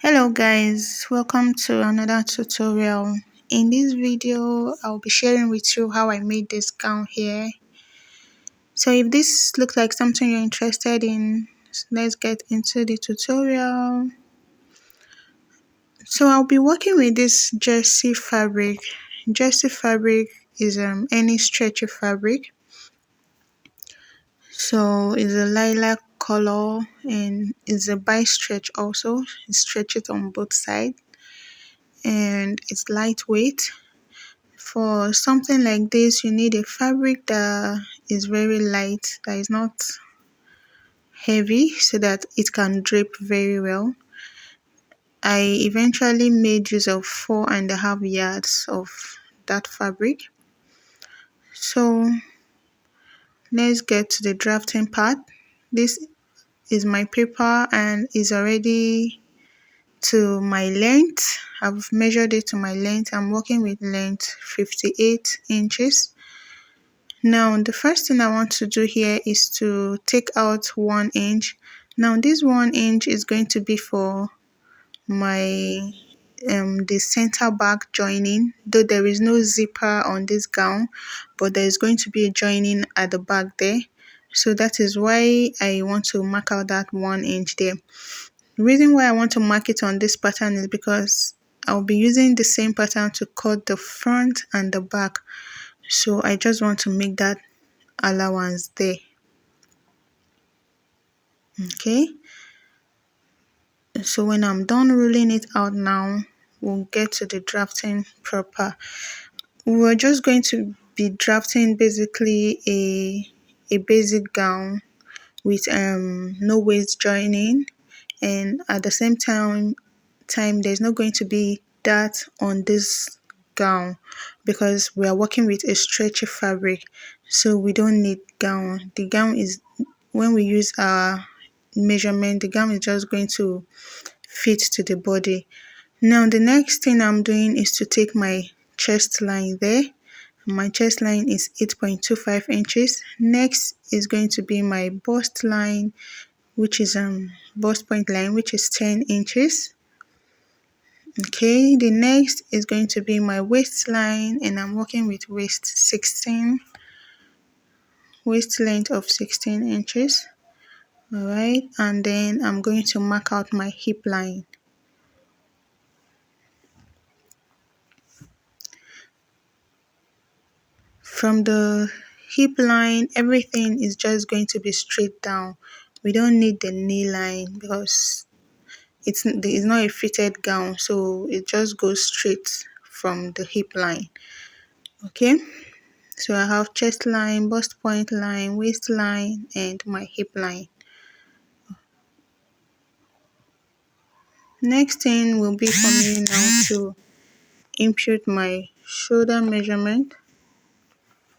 Hello guys, welcome to another tutorial. In this video, I'll be sharing with you how I made this gown here. So if this looks like something you're interested in, let's get into the tutorial. So I'll be working with this jersey fabric. Jersey fabric is any stretchy fabric. So it's a lilac color and it's a bi stretch also. You stretch it on both sides and it's lightweight. For something like this, you need a fabric that is very light, that is not heavy, so that it can drape very well. I eventually made use of 4.5 yards of that fabric. So let's get to the drafting part. This is my paper and is already to my length. I've measured it to my length. I'm working with length 58 inches. Now the first thing I want to do here is to take out 1 inch. Now this 1 inch is going to be for my the center back joining, though there is no zipper on this gown, but there is going to be a joining at the back there. So that is why I want to mark out that 1 inch there. The reason why I want to mark it on this pattern is because I'll be using the same pattern to cut the front and the back. So I just want to make that allowance there. Okay, so when I'm done ruling it out now, we'll get to the drafting proper. We're just going to be drafting basically a basic gown with no waist joining, and at the same time there's not going to be that on this gown because we are working with a stretchy fabric, so we don't need gown. The gown is, when we use our measurement, the gown is just going to fit to the body. Now the next thing I'm doing is to take my chest line there. My chest line is 8.25 inches. Next is going to be my bust line, which is bust point line, which is 10 inches. Okay, the next is going to be my waistline, and I'm working with waist length of 16 inches. All right, and then I'm going to mark out my hip line. From the hip line, everything is just going to be straight down. We don't need the knee line because it's not a fitted gown, so it just goes straight from the hip line. Okay, so I have chest line, bust point line, waistline, and my hip line. Next thing will be for me now to impute my shoulder measurement,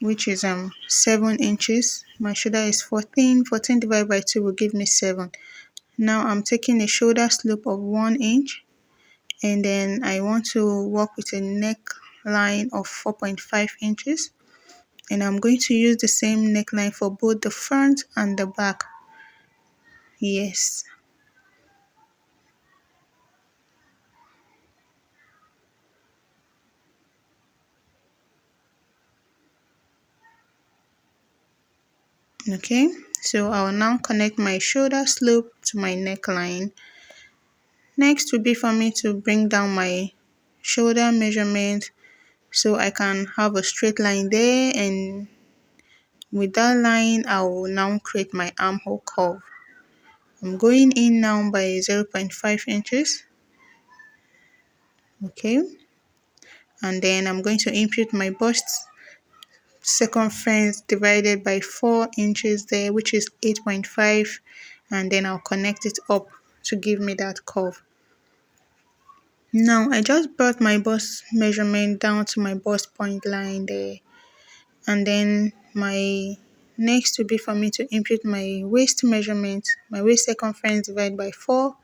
which is 7 inches. My shoulder is 14. 14 divided by 2 will give me 7. Now I'm taking a shoulder slope of 1 inch, and then I want to work with a neckline of 4.5 inches, and I'm going to use the same neckline for both the front and the back. Yes. Okay, so I'll now connect my shoulder slope to my neckline. Next will be for me to bring down my shoulder measurement so I can have a straight line there, and with that line I will now create my armhole curve. I'm going in now by 0.5 inches. Okay, and then I'm going to impute my bust circumference divided by 4 inches there, which is 8.5, and then I'll connect it up to give me that curve. Now I just brought my bust measurement down to my bust point line there, and then my next will be for me to impute my waist measurement, my waist circumference divided by 4,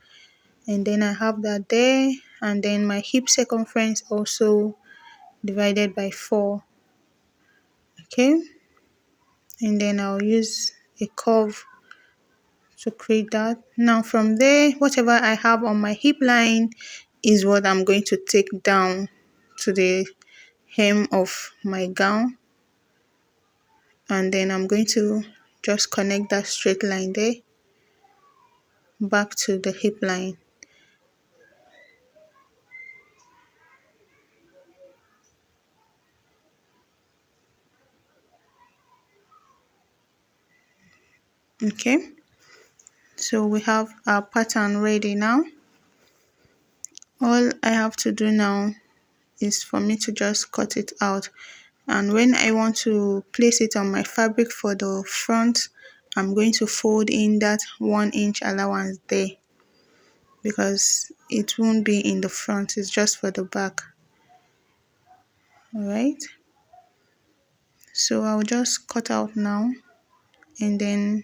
and then I have that there, and then my hip circumference also divided by 4. Okay, and then I'll use a curve to create that. Now from there, whatever I have on my hip line is what I'm going to take down to the hem of my gown, and then I'm going to just connect that straight line there back to the hip line. Okay, so we have our pattern ready now. All I have to do now is for me to just cut it out, and when I want to place it on my fabric for the front, I'm going to fold in that 1 inch allowance there, because it won't be in the front, it's just for the back. All right, so I'll just cut out now, and then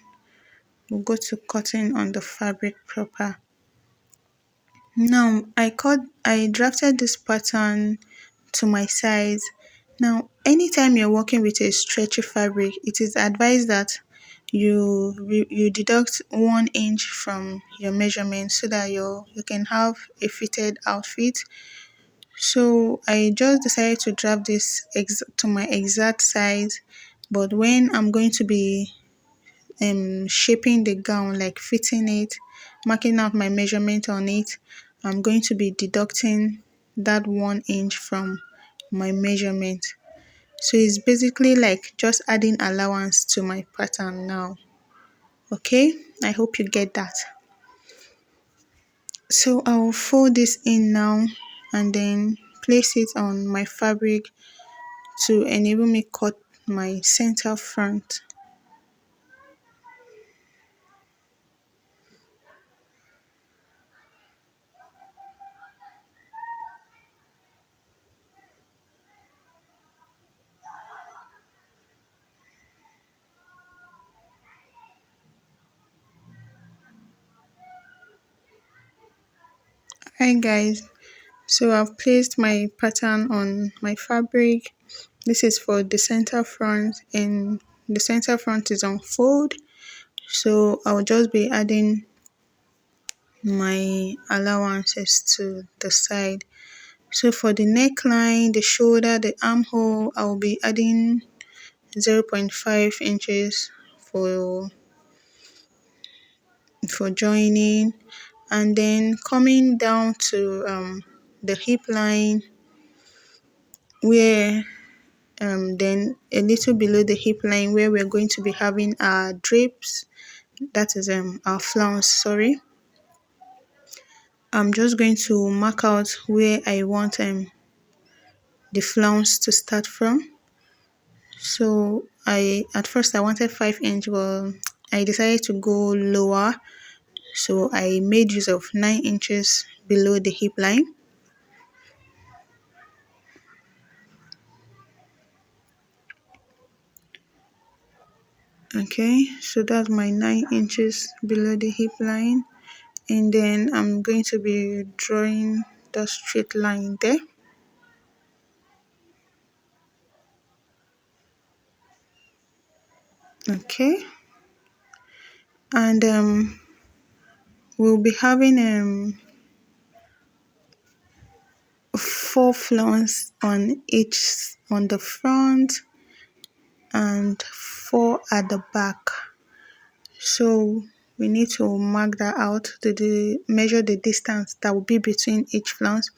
we'll go to cutting on the fabric proper. Now I drafted this pattern to my size. Now anytime you're working with a stretchy fabric, it is advised that you deduct 1 inch from your measurement so that you can have a fitted outfit. So I just decided to draft this to my exact size, but when I'm going to be shaping the gown, like fitting it, marking out my measurement on it, I'm going to be deducting that 1 inch from my measurement. So it's basically like just adding allowance to my pattern now. Okay, I hope you get that. So I'll fold this in now and then place it on my fabric to enable me cut my center front. Hi guys, so I've placed my pattern on my fabric. This is for the center front, and the center front is on fold. So I'll just be adding my allowances to the side. So for the neckline, the shoulder, the armhole, I'll be adding 0.5 inches for joining, and then coming down to the hip line, where then a little below the hip line, where we're going to be having our drapes, that is our flounce, sorry. I'm just going to mark out where I want the flounce to start from. So at first I wanted 5 inch, but I decided to go lower, so I made use of 9 inches below the hip line. Okay, so that's my 9 inches below the hip line, and then I'm going to be drawing the straight line there. Okay, and we'll be having 4 flounce on the front and 4 at the back. So we need to mark that out to measure the distance that will be between each flounce.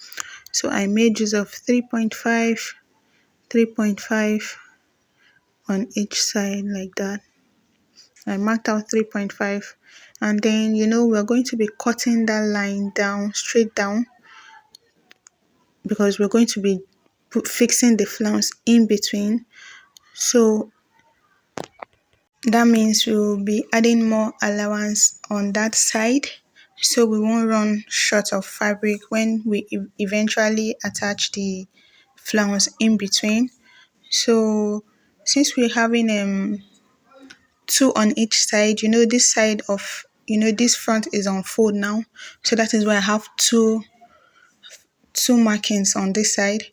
So I made use of 3.5, 3.5 on each side like that. I marked out 3.5, and then we're going to be cutting that line down, straight down, because we're going to be fixing the flounce in between. So that means we'll be adding more allowance on that side, so we won't run short of fabric when we eventually attach the flounce in between. So since we're having 2 on each side, this side of this front is on fold now, so that is why I have two markings on this side.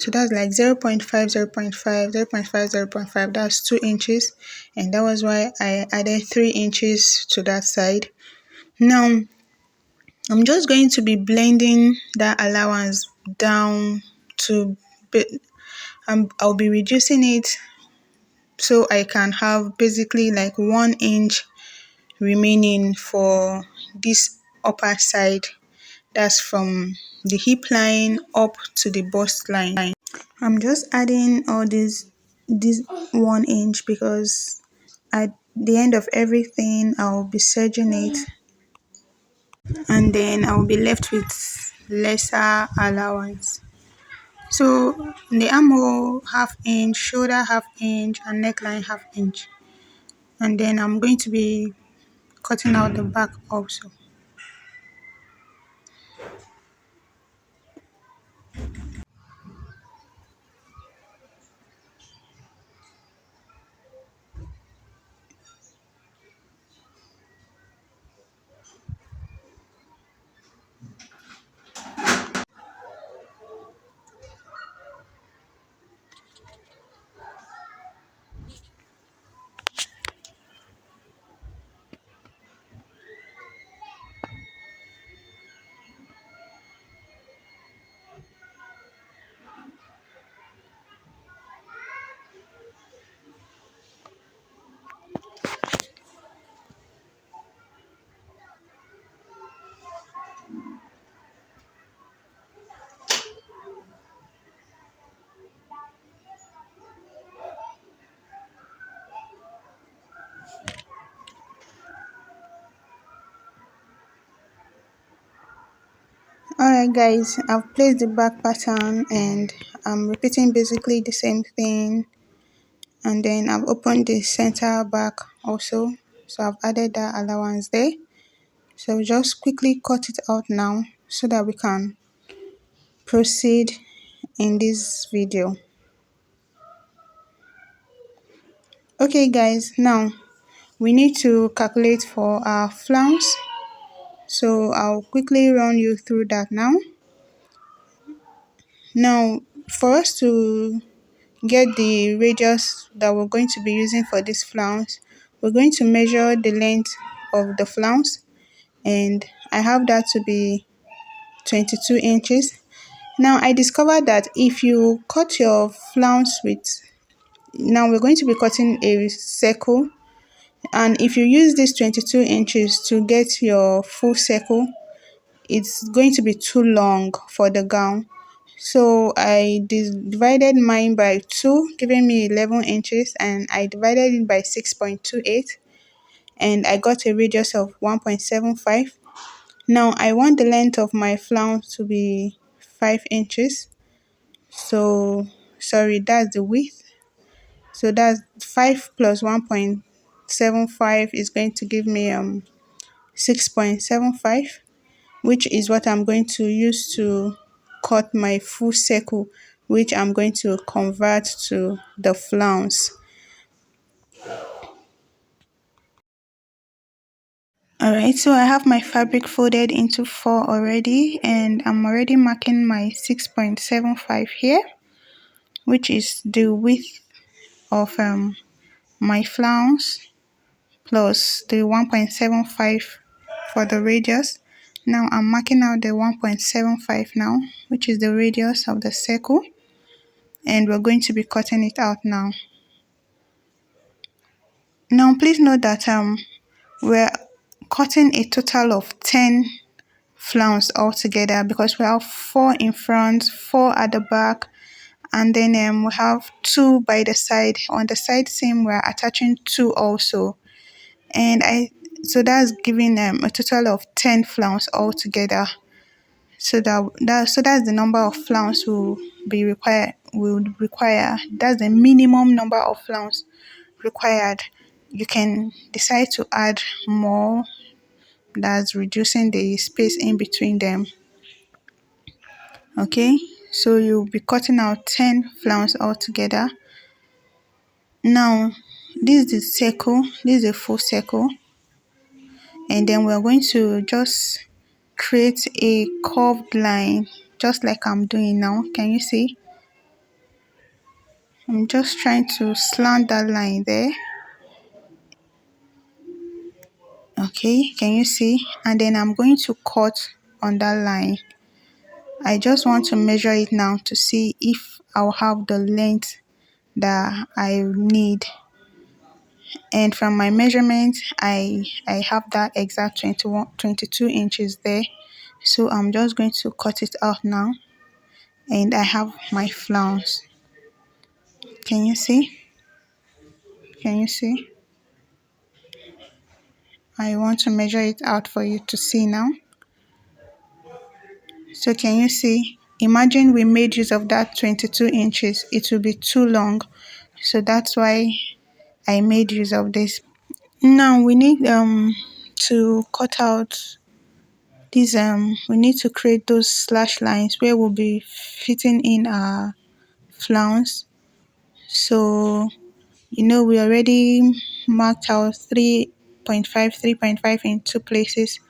So that's like 0.5, 0.5, 0.5, 0.5. That's 2 inches. And that was why I added 3 inches to that side. Now, I'm just going to be blending that allowance down to, I'll be reducing it so I can have basically like 1 inch remaining for this upper side. That's from the hip line up to the bust line. I'm just adding all this 1 inch because at the end of everything I'll be serging it, and then I'll be left with lesser allowance. So the armhole half inch, shoulder half inch, and neckline half inch. And then I'm going to be cutting out the back also. Alright guys, I've placed the back pattern and I'm repeating basically the same thing, and then I've opened the center back also, so I've added that allowance there. So just quickly cut it out now so that we can proceed in this video. Okay guys, now we need to calculate for our flounce, so I'll quickly run you through that now. Now for us to get the radius that we're going to be using for this flounce, we're going to measure the length of the flounce, and I have that to be 22 inches. Now I discovered that if you cut your flounce with, now we're going to be cutting a circle, and if you use this 22 inches to get your full circle, it's going to be too long for the gown. So I divided mine by 2, giving me 11 inches, and I divided it by 6.28, and I got a radius of 1.75. Now I want the length of my flounce to be 5 inches. So, sorry, that's the width. So that's 5 plus 1.75 is going to give me 6.75, which is what I'm going to use to cut my full circle, which I'm going to convert to the flounce. Alright, so I have my fabric folded into 4 already, and I'm already marking my 6.75 here, which is the width of my flounce plus the 1.75 for the radius. Now I'm marking out the 1.75 now, which is the radius of the circle, and we're going to be cutting it out now. Now please note that we're cutting a total of 10 flounce altogether, because we have 4 in front, 4 at the back, and then we have 2 by the side. On the side seam we're attaching 2 also, and so that's giving a total of 10 flounce altogether. So that's the number of flounce will require. That's the minimum number of flounce required. You can decide to add more, that's reducing the space in between them. Okay, so you'll be cutting out 10 flounce altogether. Now this is the circle, this is a full circle, and then we're going to just create a curved line just like I'm doing now. Can you see? I'm just trying to slant that line there. Okay, can you see? And then I'm going to cut on that line. I just want to measure it now to see if I'll have the length that I need. And from my measurement, I have that exact 22 inches there. So I'm just going to cut it out now. And I have my flounce. Can you see? Can you see? I want to measure it out for you to see now. So can you see? Imagine we made use of that 22 inches. It will be too long. So that's why I made use of this. Now we need to cut out these we need to create those slash lines where we'll be fitting in our flounce. So we already marked out 3.5 in two places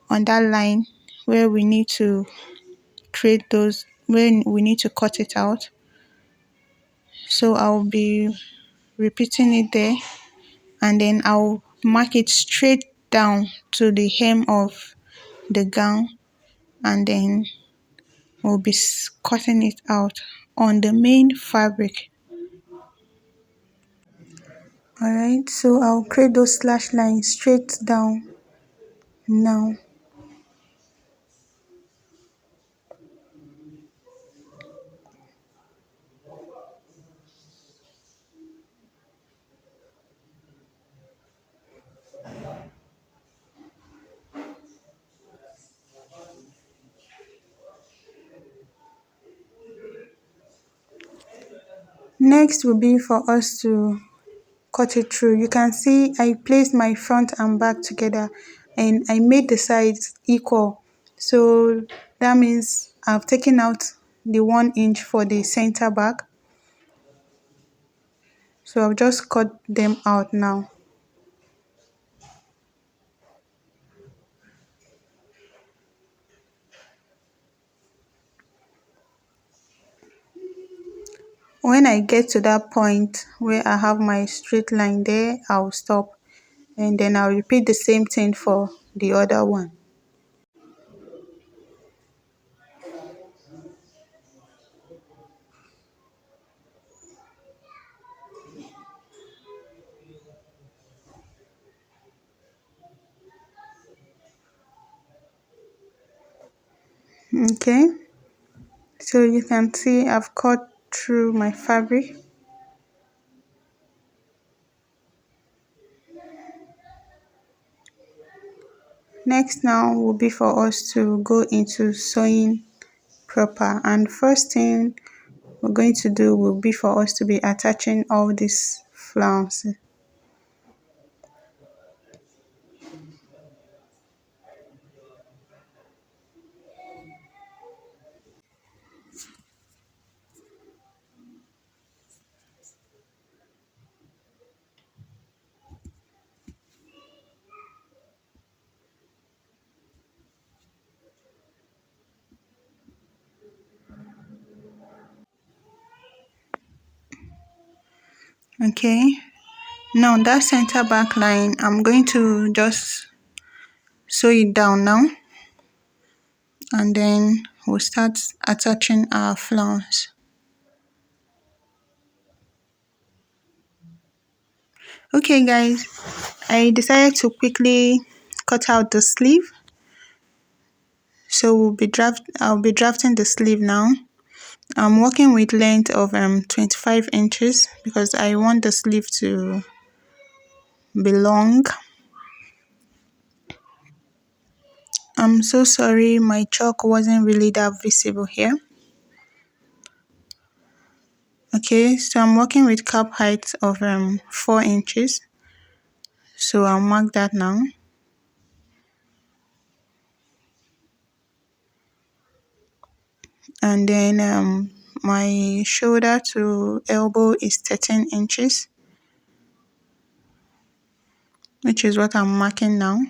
on that line where we need to create those, where we need to cut it out. So I'll be repeating it there, and then I'll mark it straight down to the hem of the gown, and then we'll be cutting it out on the main fabric. Alright, so I'll create those slash lines straight down now. Next will be for us to cut it through. You can see I placed my front and back together and I made the sides equal. So that means I've taken out the 1 inch for the center back. So I'll just cut them out now. When I get to that point where I have my straight line there, I'll stop, and then I'll repeat the same thing for the other one. Okay, so you can see I've cut through my fabric. Next now will be for us to go into sewing proper, and first thing we're going to do will be for us to be attaching all these flounces. Okay, now that center back line, I'm going to just sew it down now, and then we'll start attaching our flounce. Okay guys, I decided to quickly cut out the sleeve. So I'll be drafting the sleeve now. I'm working with length of 25 inches because I want the sleeve to be long. I'm so sorry my chalk wasn't really that visible here. Okay, so I'm working with cap height of 4 inches. So I'll mark that now. And then my shoulder to elbow is 13 inches, which is what I'm marking now.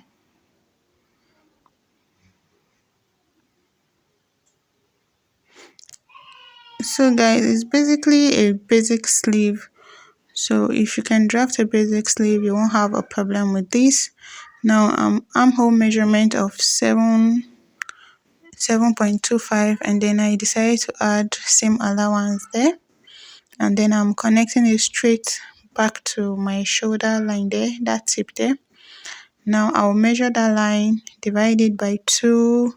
So guys, it's basically a basic sleeve. So if you can draft a basic sleeve, you won't have a problem with this. Now armhole measurement of 7.25, and then I decided to add seam allowance there, and then I'm connecting it straight back to my shoulder line there, that tip there. Now I'll measure that line, divide it by 2,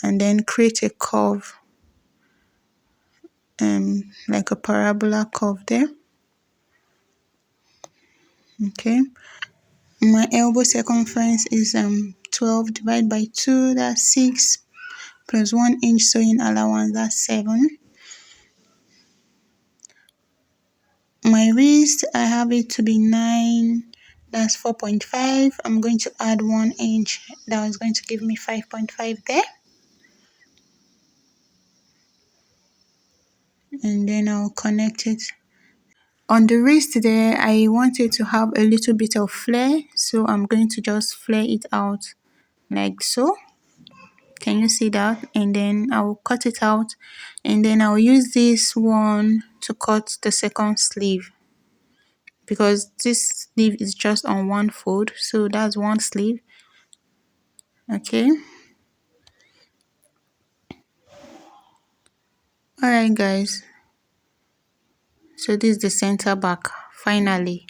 and then create a curve, like a parabola curve there. Okay, my elbow circumference is 12 divided by 2, that's 6, plus 1 inch sewing allowance, that's 7. My wrist, I have it to be 9, that's 4.5. I'm going to add 1 inch, that was going to give me 5.5 there. And then I'll connect it. On the wrist there, I want it to have a little bit of flare, so I'm going to just flare it out like so. Can you see that? And then I'll cut it out, and then I'll use this one to cut the second sleeve, because this sleeve is just on one fold, so that's one sleeve. Okay, alright guys, so this is the center back finally.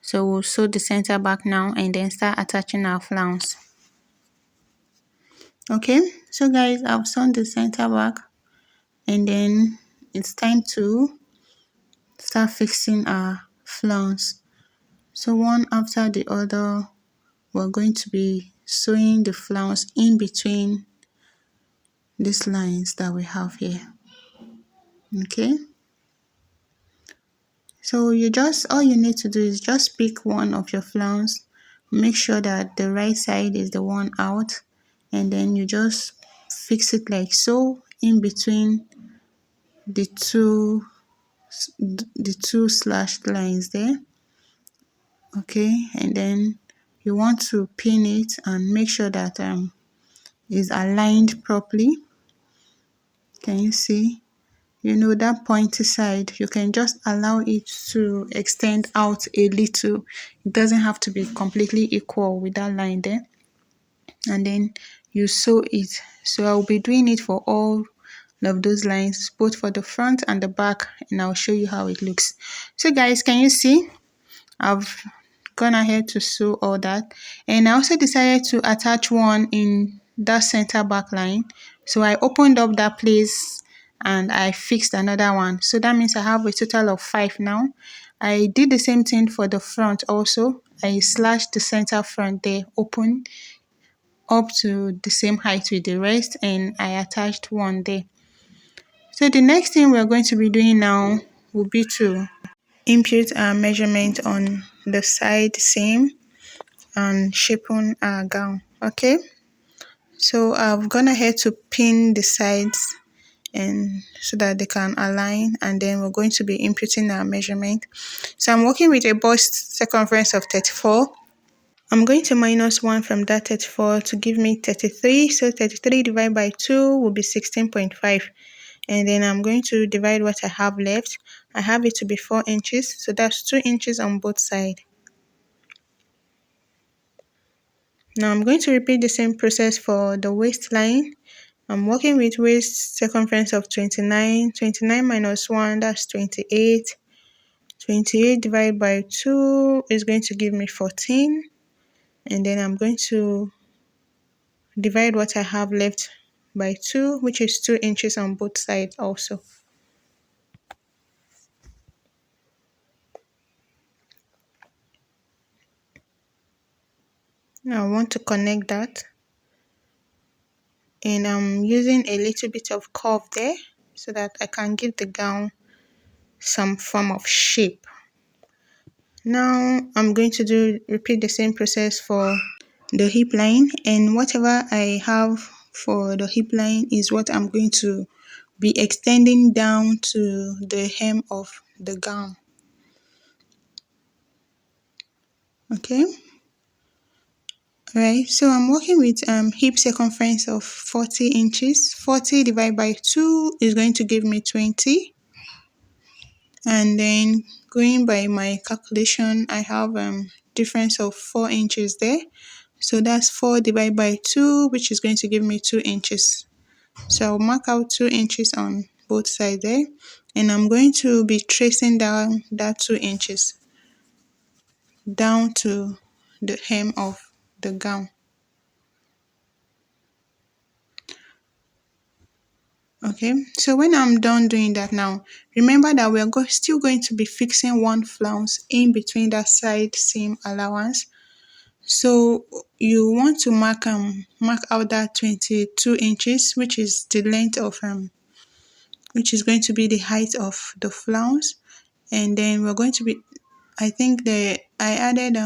So we'll sew the center back now and then start attaching our flounce. Okay, so guys, I've sewn the center back, and then it's time to start fixing our flounce. So one after the other, we're going to be sewing the flounce in between these lines that we have here. Okay, so all you need to do is just pick one of your flounce, make sure that the right side is the one out, and then you just fix it like so in between the two slashed lines there. Okay, and then you want to pin it and make sure that is aligned properly. Can you see? You know, that pointy side, you can just allow it to extend out a little. It doesn't have to be completely equal with that line there. And then you sew it. So I'll be doing it for all of those lines, both for the front and the back, and I'll show you how it looks. So guys, can you see? I've gone ahead to sew all that, and I also decided to attach one in that center back line. So I opened up that place and I fixed another one. So that means I have a total of 5 now. I did the same thing for the front also. I slashed the center front there open up to the same height with the rest, and I attached one there. So the next thing we're going to be doing now will be to impute our measurement on the side seam and shaping our gown. Okay, so I've gone ahead to pin the sides and so that they can align, and then we're going to be imputing our measurement. So I'm working with a bust circumference of 34. I'm going to minus 1 from that 34 to give me 33. So 33 divided by 2 will be 16.5. And then I'm going to divide what I have left. I have it to be 4 inches. So that's 2 inches on both sides. Now I'm going to repeat the same process for the waistline. I'm working with waist circumference of 29. 29 minus 1, that's 28. 28 divided by 2 is going to give me 14. And then I'm going to divide what I have left by 2, which is 2 inches on both sides also. Now I want to connect that, and I'm using a little bit of curve there so that I can give the gown some form of shape. Now I'm going to repeat the same process for the hip line, and whatever I have for the hip line is what I'm going to be extending down to the hem of the gown. Okay, Right, so I'm working with hip circumference of 40 inches. 40 divided by 2 is going to give me 20. And then going by my calculation, I have difference of 4 inches there. So that's 4 divided by 2, which is going to give me 2 inches. So I'll mark out 2 inches on both sides there. And I'm going to be tracing down that 2 inches down to the hem of the gown. Okay, so when I'm done doing that now, remember that we're still going to be fixing one flounce in between that side seam allowance. So you want to mark out that 22 inches, which is the length of which is going to be the height of the flounce. And then we're going to be, I think I added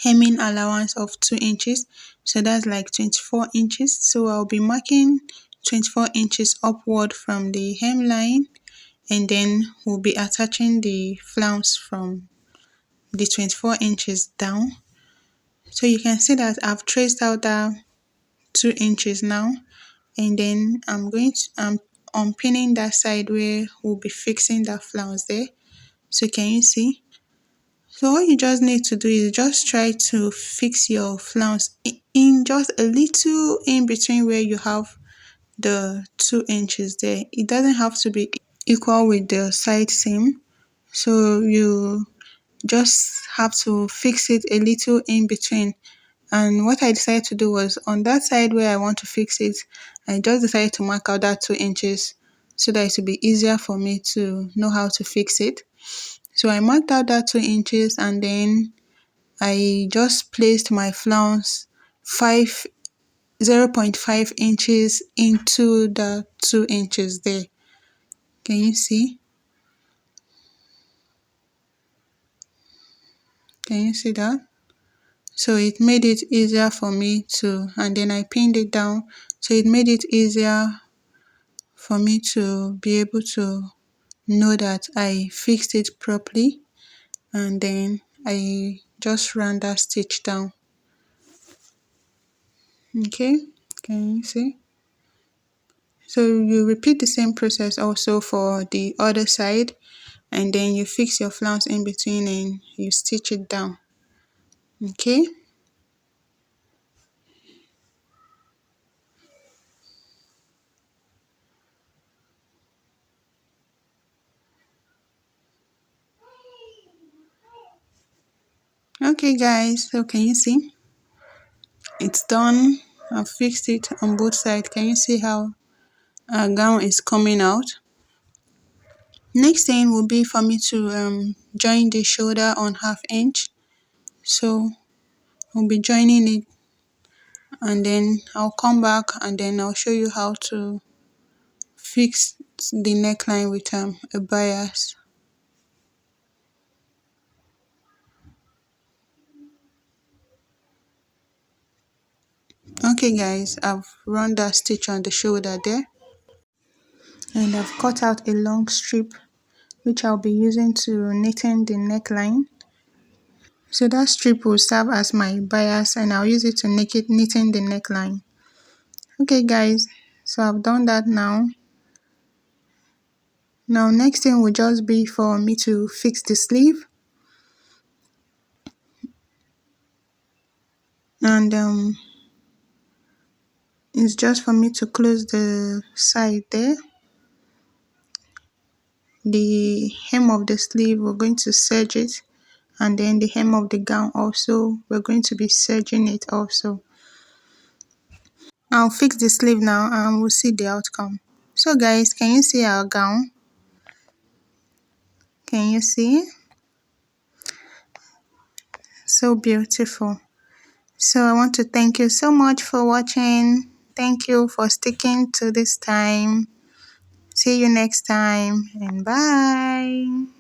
hemming allowance of 2 inches, so that's like 24 inches. So I'll be marking 24 inches upward from the hemline, and then we'll be attaching the flounce from the 24 inches down. So you can see that I've traced out that 2 inches now, and then I'm unpinning that side where we'll be fixing that flounce there. So can you see? So all you just need to do is just try to fix your flounce in just a little in between where you have the 2 inches there. It doesn't have to be equal with the side seam. So you just have to fix it a little in between. And what I decided to do was on that side where I want to fix it, I just decided to mark out that 2 inches so that it will be easier for me to know how to fix it. So I marked out that 2 inches, and then I just placed my flounce 0.5 inches into the 2 inches there. Can you see? Can you see that? So it made it easier for me to, and then I pinned it down. So it made it easier for me to be able to know that I fixed it properly, and then I just ran that stitch down. Okay, can you see? So you repeat the same process also for the other side, and then you fix your flounce in between and you stitch it down. Okay. Okay guys, so can you see? It's done. I've fixed it on both sides. Can you see how our gown is coming out? Next thing will be for me to join the shoulder on 1/2 inch. So we'll be joining it, and then I'll come back and then I'll show you how to fix the neckline with a bias. Okay guys, I've run that stitch on the shoulder there, and I've cut out a long strip which I'll be using to knitting the neckline. So that strip will serve as my bias, and I'll use it to knitting the neckline. Okay guys, so I've done that now. Now next thing will just be for me to fix the sleeve, and it's just for me to close the side there. The hem of the sleeve, we're going to serge it, and then the hem of the gown also, we're going to be serging it also. I'll fix the sleeve now and we'll see the outcome. So guys, can you see our gown? Can you see? So beautiful. So I want to thank you so much for watching. Thank you for sticking to this time. See you next time, and bye.